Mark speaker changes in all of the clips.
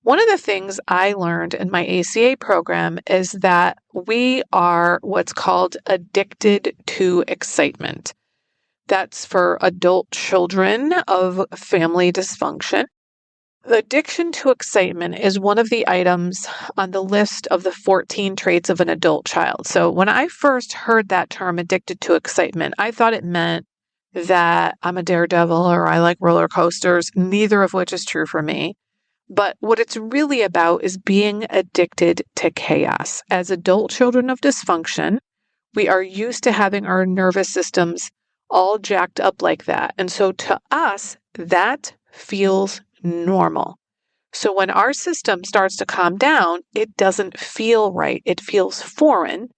Speaker 1: One of the things I learned in my ACA program is that we are what's called addicted to excitement. That's for adult children of family dysfunction. The addiction to excitement is one of the items on the list of the 14 traits of an adult child. So when I first heard that term, addicted to excitement, I thought it meant that I'm a daredevil or I like roller coasters, neither of which is true for me. But what it's really about is being addicted to chaos. As adult children of dysfunction, we are used to having our nervous systems all jacked up like that. And so to us, that feels normal. So when our system starts to calm down, it doesn't feel right. It feels foreign.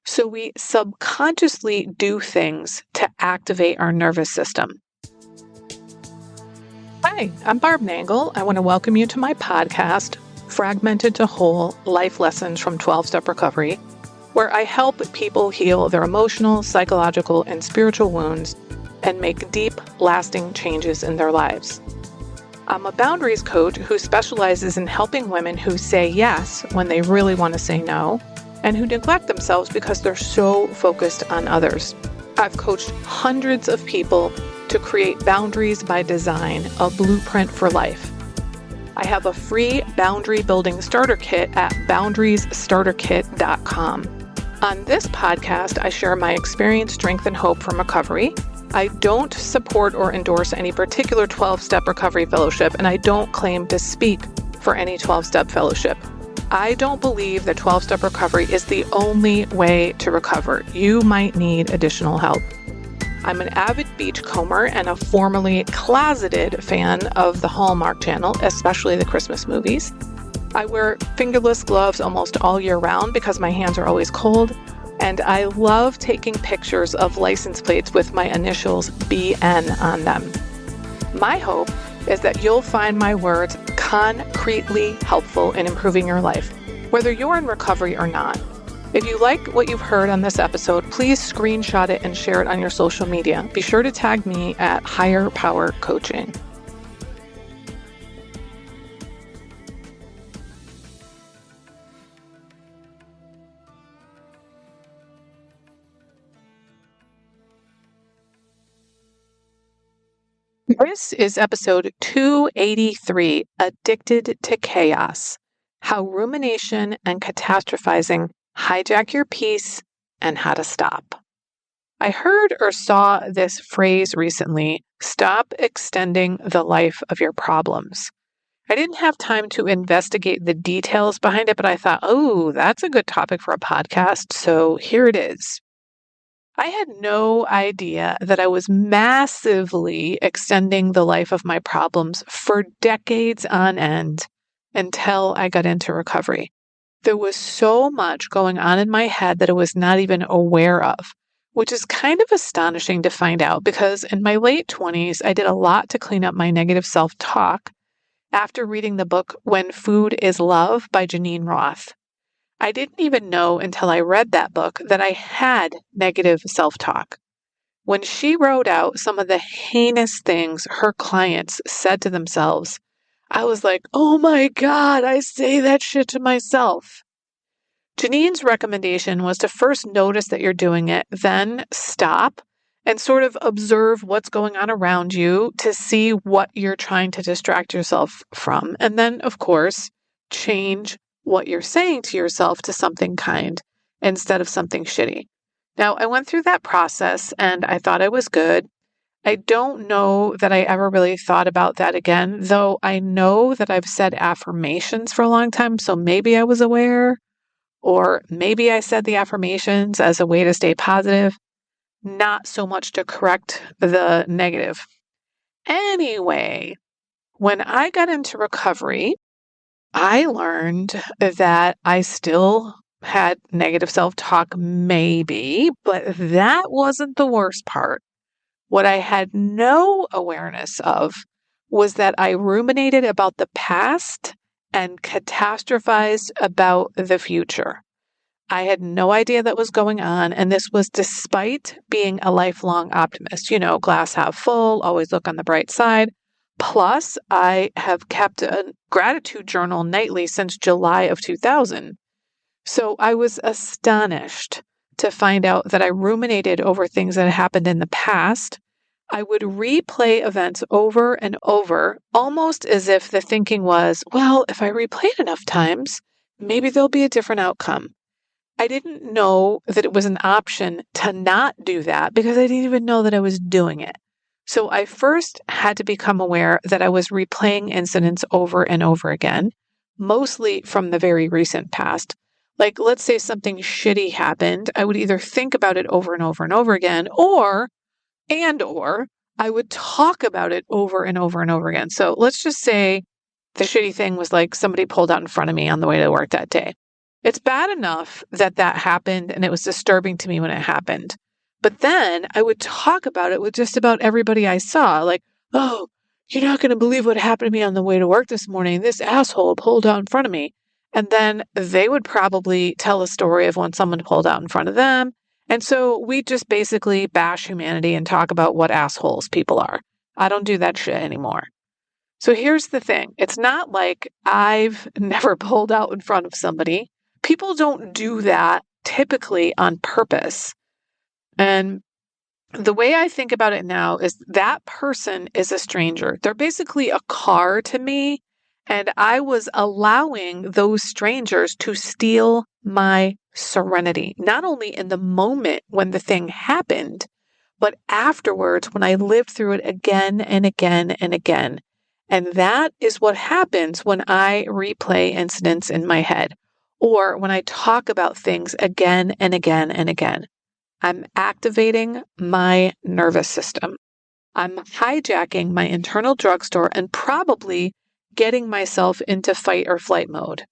Speaker 1: So we subconsciously do things to activate our nervous system. Hi, I'm Barb Nangle. I want to welcome you to my podcast, Fragmented to Whole Life Lessons from 12-Step Recovery, where I help people heal their emotional, psychological, and spiritual wounds and make deep, lasting changes in their lives. I'm a boundaries coach who specializes in helping women who say yes when they really want to say no, and who neglect themselves because they're so focused on others. I've coached hundreds of people to create Boundaries by Design, a blueprint for life. I have a free boundary building starter kit at boundariesstarterkit.com. On this podcast, I share my experience, strength, and hope from recovery. I don't support or endorse any particular 12-step recovery fellowship, and I don't claim to speak for any 12-step fellowship. I don't believe that 12-step recovery is the only way to recover. You might need additional help. I'm an avid beachcomber and a formerly closeted fan of the Hallmark Channel, especially the Christmas movies. I wear fingerless gloves almost all year round because my hands are always cold, and I love taking pictures of license plates with my initials BN on them. My hope is that you'll find my words concretely helpful in improving your life, whether you're in recovery or not. If you like what you've heard on this episode, please screenshot it and share it on your social media. Be sure to tag me at Higher Power Coaching. This is episode 283, Addicted to Chaos: How Rumination and Catastrophizing Hijack Your Peace and How to Stop. I heard or saw this phrase recently: stop extending the life of your problems. I didn't have time to investigate the details behind it, but I thought, oh, that's a good topic for a podcast, so here it is. I had no idea that I was massively extending the life of my problems for decades on end until I got into recovery. There was so much going on in my head that I was not even aware of, which is kind of astonishing to find out because in my late 20s, I did a lot to clean up my negative self-talk after reading the book When Food is Love by Janine Roth. I didn't even know until I read that book that I had negative self-talk. When she wrote out some of the heinous things her clients said to themselves, I was like, oh my God, I say that shit to myself. Janine's recommendation was to first notice that you're doing it, then stop and sort of observe what's going on around you to see what you're trying to distract yourself from. And then, of course, change what you're saying to yourself to something kind instead of something shitty. Now, I went through that process and I thought I was good. I don't know that I ever really thought about that again, though I know that I've said affirmations for a long time, so maybe I was aware, or maybe I said the affirmations as a way to stay positive, not so much to correct the negative. Anyway, when I got into recovery, I learned that I still had negative self-talk, maybe, but that wasn't the worst part. What I had no awareness of was that I ruminated about the past and catastrophized about the future. I had no idea that was going on, and this was despite being a lifelong optimist. You know, glass half full, always look on the bright side. Plus, I have kept a gratitude journal nightly since July of 2000. So I was astonished to find out that I ruminated over things that happened in the past. I would replay events over and over, almost as if the thinking was, well, if I replay it enough times, maybe there'll be a different outcome. I didn't know that it was an option to not do that because I didn't even know that I was doing it. So I first had to become aware that I was replaying incidents over and over again, mostly from the very recent past. Like, let's say something shitty happened, I would either think about it over and over and over again, or I would talk about it over and over and over again. So let's just say the shitty thing was like somebody pulled out in front of me on the way to work that day. It's bad enough that that happened and it was disturbing to me when it happened. But then I would talk about it with just about everybody I saw. Like, oh, you're not going to believe what happened to me on the way to work this morning. This asshole pulled out in front of me. And then they would probably tell a story of when someone pulled out in front of them. And so we just basically bash humanity and talk about what assholes people are. I don't do that shit anymore. So here's the thing. It's not like I've never pulled out in front of somebody. People don't do that typically on purpose. And the way I think about it now is that person is a stranger. They're basically a car to me. And I was allowing those strangers to steal my serenity, not only in the moment when the thing happened, but afterwards when I lived through it again and again and again. And that is what happens when I replay incidents in my head or when I talk about things again and again and again. I'm activating my nervous system. I'm hijacking my internal drugstore and probably getting myself into fight or flight mode.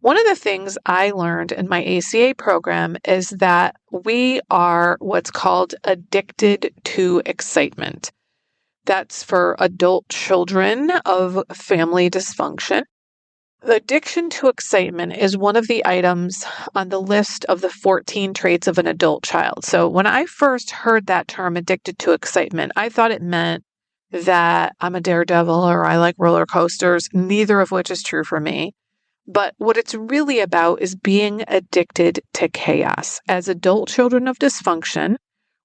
Speaker 1: One of the things I learned in my ACA program is that we are what's called addicted to excitement. That's for adult children of family dysfunction. The addiction to excitement is one of the items on the list of the 14 traits of an adult child. So when I first heard that term, addicted to excitement, I thought it meant that I'm a daredevil or I like roller coasters, neither of which is true for me. But what it's really about is being addicted to chaos. As adult children of dysfunction,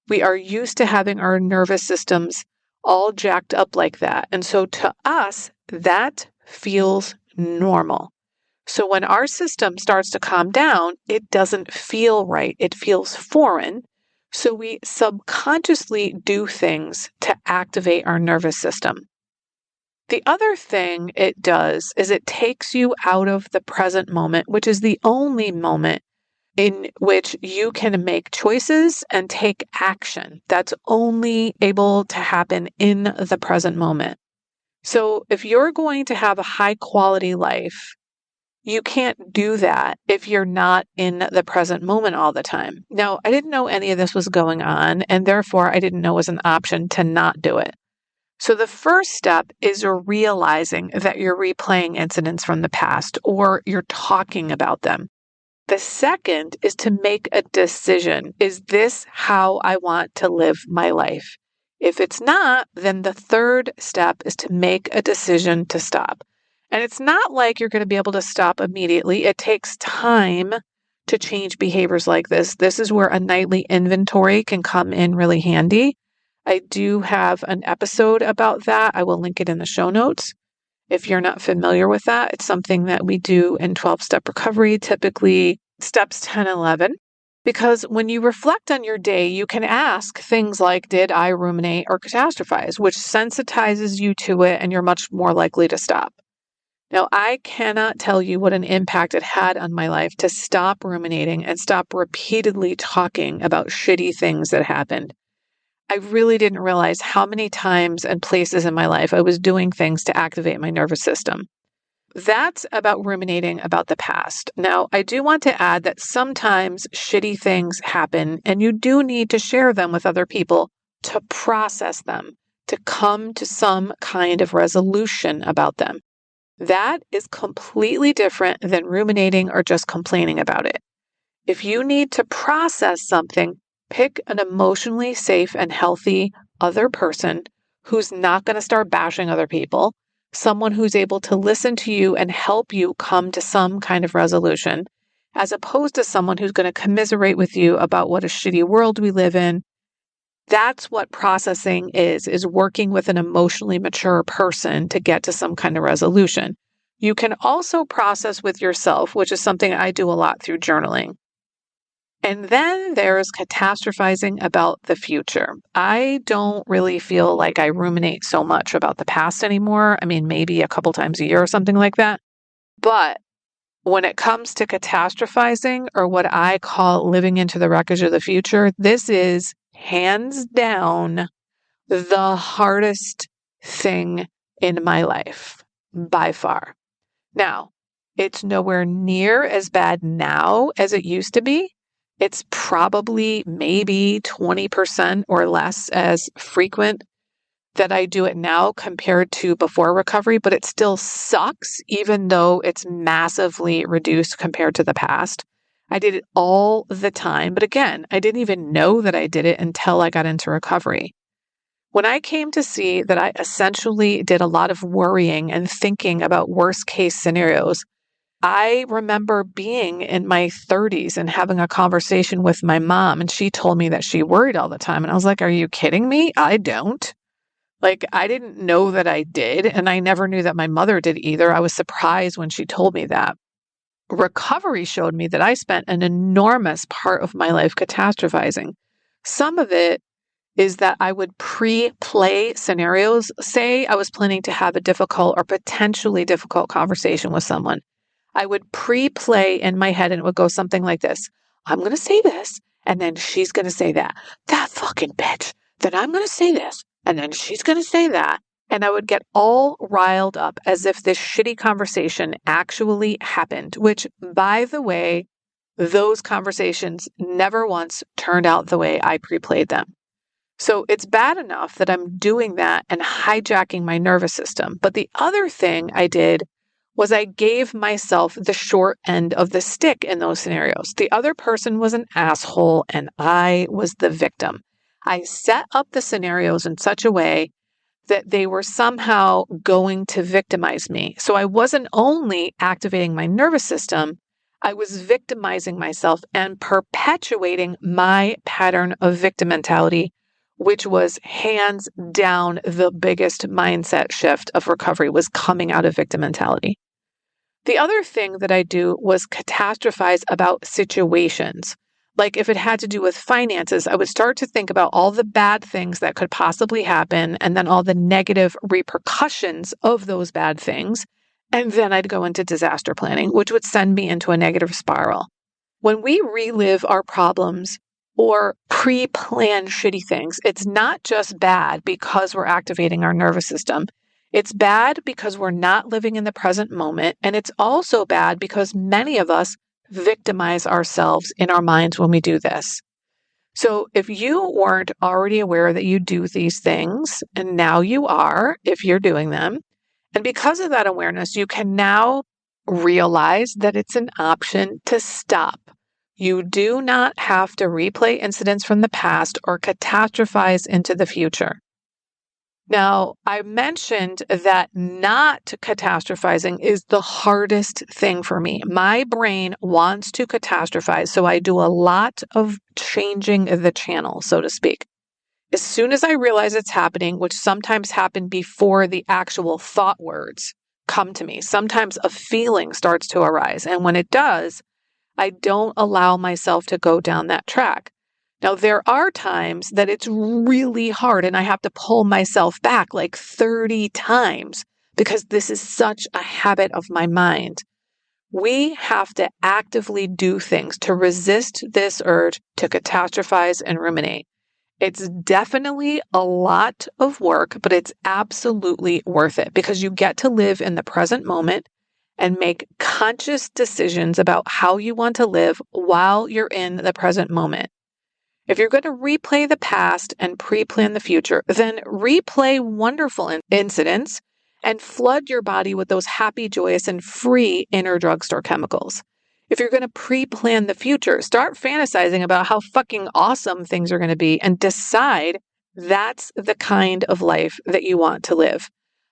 Speaker 1: we are used to having our nervous systems all jacked up like that. And so to us, that feels normal. So when our system starts to calm down, it doesn't feel right. It feels foreign. So we subconsciously do things to activate our nervous system. The other thing it does is it takes you out of the present moment, which is the only moment in which you can make choices and take action. That's only able to happen in the present moment. So if you're going to have a high quality life, you can't do that if you're not in the present moment all the time. Now, I didn't know any of this was going on, and therefore I didn't know it was an option to not do it. So the first step is realizing that you're replaying incidents from the past or you're talking about them. The second is to make a decision. Is this how I want to live my life? If it's not, then the third step is to make a decision to stop. And it's not like you're going to be able to stop immediately. It takes time to change behaviors like this. This is where a nightly inventory can come in really handy. I do have an episode about that. I will link it in the show notes. If you're not familiar with that, it's something that we do in 12-step recovery, typically steps 10 and 11. Because when you reflect on your day, you can ask things like, did I ruminate or catastrophize, which sensitizes you to it and you're much more likely to stop. Now, I cannot tell you what an impact it had on my life to stop ruminating and stop repeatedly talking about shitty things that happened. I really didn't realize how many times and places in my life I was doing things to activate my nervous system. That's about ruminating about the past. Now, I do want to add that sometimes shitty things happen and you do need to share them with other people to process them, to come to some kind of resolution about them. That is completely different than ruminating or just complaining about it. If you need to process something, pick an emotionally safe and healthy other person who's not going to start bashing other people, someone who's able to listen to you and help you come to some kind of resolution, as opposed to someone who's going to commiserate with you about what a shitty world we live in. That's what processing is working with an emotionally mature person to get to some kind of resolution. You can also process with yourself, which is something I do a lot through journaling. And then there's catastrophizing about the future. I don't really feel like I ruminate so much about the past anymore. I mean, maybe a couple times a year or something like that. But when it comes to catastrophizing, or what I call living into the wreckage of the future, this is hands down the hardest thing in my life by far. Now, it's nowhere near as bad now as it used to be. It's probably maybe 20% or less as frequent that I do it now compared to before recovery, but it still sucks, even though it's massively reduced compared to the past. I did it all the time, but again, I didn't even know that I did it until I got into recovery. When I came to see that I essentially did a lot of worrying and thinking about worst case scenarios, I remember being in my 30s and having a conversation with my mom, and she told me that she worried all the time. And I was like, are you kidding me? I don't. Like, I didn't know that I did, and I never knew that my mother did either. I was surprised when she told me that. Recovery showed me that I spent an enormous part of my life catastrophizing. Some of it is that I would pre-play scenarios. Say I was planning to have a difficult or potentially difficult conversation with someone. I would pre-play in my head, and it would go something like this. I'm going to say this, and then she's going to say that. That fucking bitch. Then I'm going to say this, and then she's going to say that. And I would get all riled up as if this shitty conversation actually happened, which, by the way, those conversations never once turned out the way I pre-played them. So it's bad enough that I'm doing that and hijacking my nervous system. But the other thing I did was I gave myself the short end of the stick in those scenarios. The other person was an asshole and I was the victim. I set up the scenarios in such a way that they were somehow going to victimize me. So I wasn't only activating my nervous system, I was victimizing myself and perpetuating my pattern of victim mentality, which was hands down the biggest mindset shift of recovery, was coming out of victim mentality. The other thing that I do was catastrophize about situations. Like if it had to do with finances, I would start to think about all the bad things that could possibly happen and then all the negative repercussions of those bad things. And then I'd go into disaster planning, which would send me into a negative spiral. When we relive our problems or pre-plan shitty things, it's not just bad because we're activating our nervous system. It's bad because we're not living in the present moment. And it's also bad because many of us victimize ourselves in our minds when we do this. So if you weren't already aware that you do these things, and now you are, if you're doing them, and because of that awareness, you can now realize that it's an option to stop. You do not have to replay incidents from the past or catastrophize into the future. Now, I mentioned that not catastrophizing is the hardest thing for me. My brain wants to catastrophize, so I do a lot of changing the channel, so to speak. As soon as I realize it's happening, which sometimes happen before the actual thought words come to me, sometimes a feeling starts to arise. And when it does, I don't allow myself to go down that track. Now, there are times that it's really hard and I have to pull myself back like 30 times because this is such a habit of my mind. We have to actively do things to resist this urge to catastrophize and ruminate. It's definitely a lot of work, but it's absolutely worth it because you get to live in the present moment and make conscious decisions about how you want to live while you're in the present moment. If you're going to replay the past and pre-plan the future, then replay wonderful incidents and flood your body with those happy, joyous, and free inner drugstore chemicals. If you're going to pre-plan the future, start fantasizing about how fucking awesome things are going to be and decide That's the kind of life that you want to live.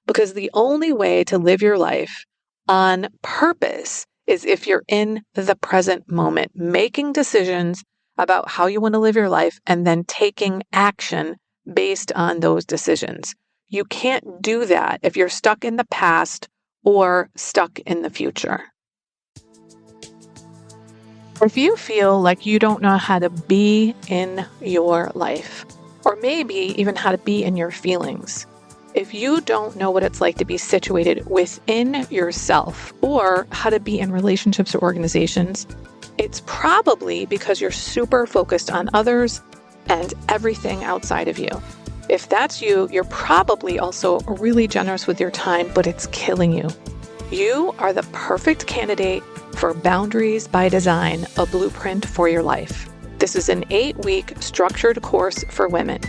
Speaker 1: Because the only way to live your life on purpose is if you're in the present moment, making decisions about how you want to live your life and then taking action based on those decisions. You can't do that if you're stuck in the past or stuck in the future. If you feel like you don't know how to be in your life, or maybe even how to be in your feelings, if you don't know what it's like to be situated within yourself or how to be in relationships or organizations, it's probably because you're super focused on others and everything outside of you. If that's you, you're probably also really generous with your time, but it's killing you. You are the perfect candidate for Boundaries by Design, a blueprint for your life. This is an 8-week structured course for women.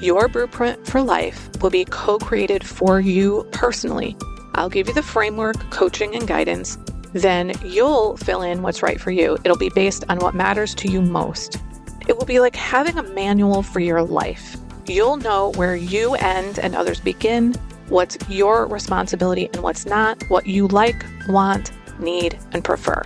Speaker 1: Your blueprint for life will be co-created for you personally. I'll give you the framework, coaching, and guidance. Then you'll fill in what's right for you. It'll be based on what matters to you most. It will be like having a manual for your life. You'll know where you end and others begin, what's your responsibility and what's not, what you like, want, need, and prefer.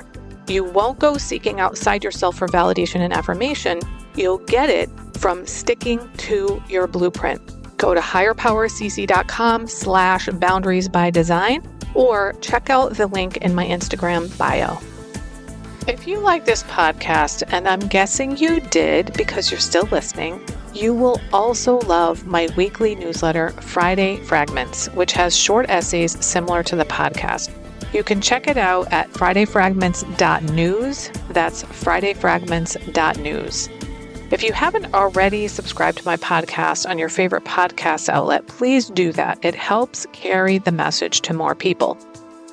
Speaker 1: You won't go seeking outside yourself for validation and affirmation. You'll get it from sticking to your blueprint. Go to higherpowercc.com/boundariesbydesign or check out the link in my Instagram bio. If you like this podcast, and I'm guessing you did because you're still listening, you will also love my weekly newsletter, Friday Fragments, which has short essays similar to the podcast. You can check it out at fridayfragments.news. That's fridayfragments.news. If you haven't already subscribed to my podcast on your favorite podcast outlet, please do that. It helps carry the message to more people.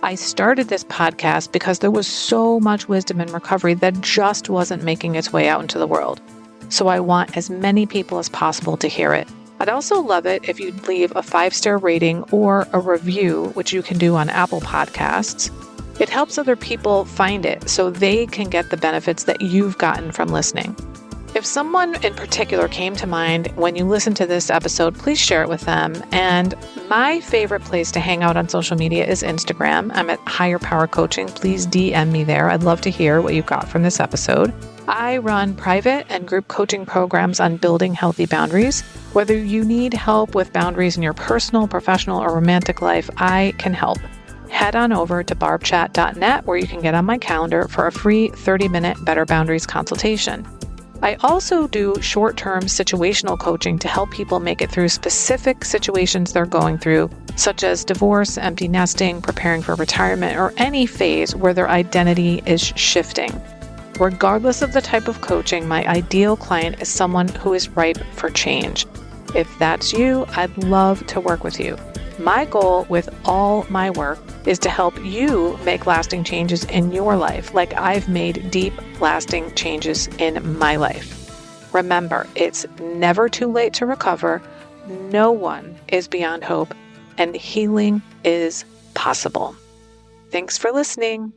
Speaker 1: I started this podcast because there was so much wisdom in recovery that just wasn't making its way out into the world. So I want as many people as possible to hear it. I'd also love it if you'd leave a 5-star rating or a review, which you can do on Apple Podcasts. It helps other people find it so they can get the benefits that you've gotten from listening. If someone in particular came to mind when you listen to this episode, please share it with them. And my favorite place to hang out on social media is Instagram. I'm at Higher Power Coaching. Please DM me there. I'd love to hear what you got from this episode. I run private and group coaching programs on building healthy boundaries. Whether you need help with boundaries in your personal, professional, or romantic life, I can help. Head on over to barbchat.net where you can get on my calendar for a free 30-minute Better Boundaries consultation. I also do short-term situational coaching to help people make it through specific situations they're going through, such as divorce, empty nesting, preparing for retirement, or any phase where their identity is shifting. Regardless of the type of coaching, my ideal client is someone who is ripe for change. If that's you, I'd love to work with you. My goal with all my work is to help you make lasting changes in your life, like I've made deep, lasting changes in my life. Remember, it's never too late to recover. No one is beyond hope, and healing is possible. Thanks for listening.